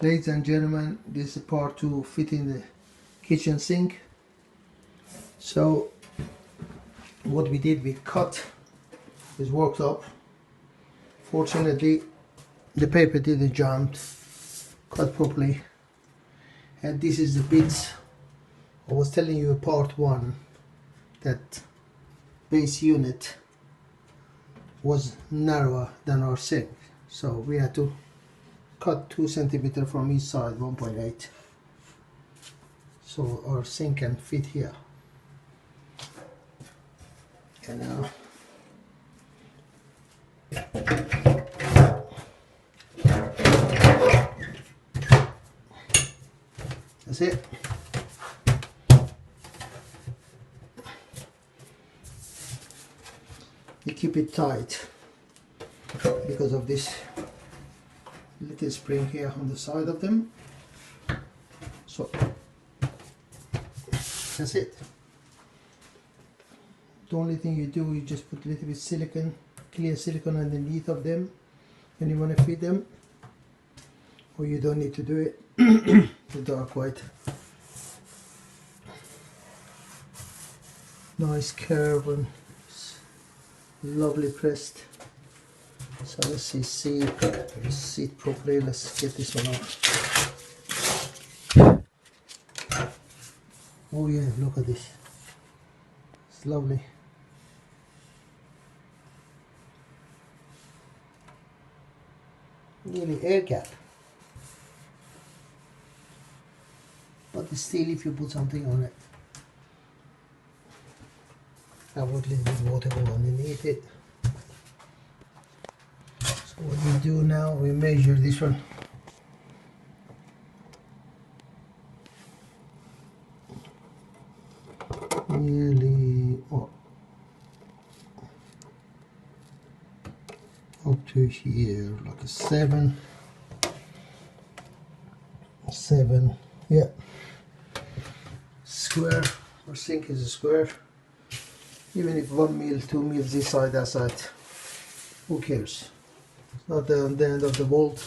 Ladies and gentlemen, this is part to fit in the kitchen sink. So what we did, we cut this worktop. Fortunately the paper didn't jump, cut properly, and this is the bits I was telling you part one, that base unit was narrower than our sink, so we had to cut 2 centimeters from each side, 1.8, so our sink can fit here. And now that's it. You keep it tight because of this little spring here on the side of them. So that's it. The only thing you do is just put a little bit silicone, clear silicone underneath of them when you want to feed them, or you don't need to do it. The dark white. Nice curve and lovely pressed. So let's see it properly. Let's get this one off. Oh yeah, look at this. It's lovely. Nearly air gap. But it's still, if you put something on it, I would leave it water go underneath it. So what we do now, we measure this one. Nearly up to here, like a 7, yeah. Square, our sink is a square. Even if 1 mil, 2 mils this side, that side, who cares? It's not the end of the world.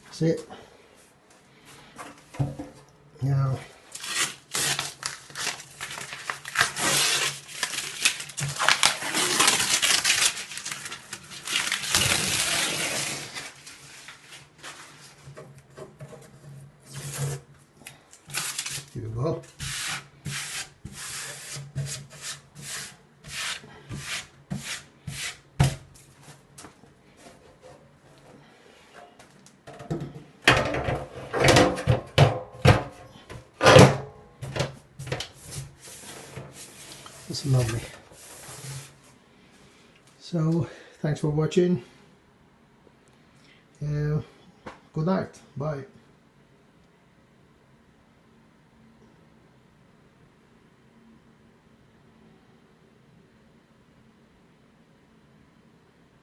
That's it. Now here we go. It's lovely. So thanks for watching. Good night. Bye.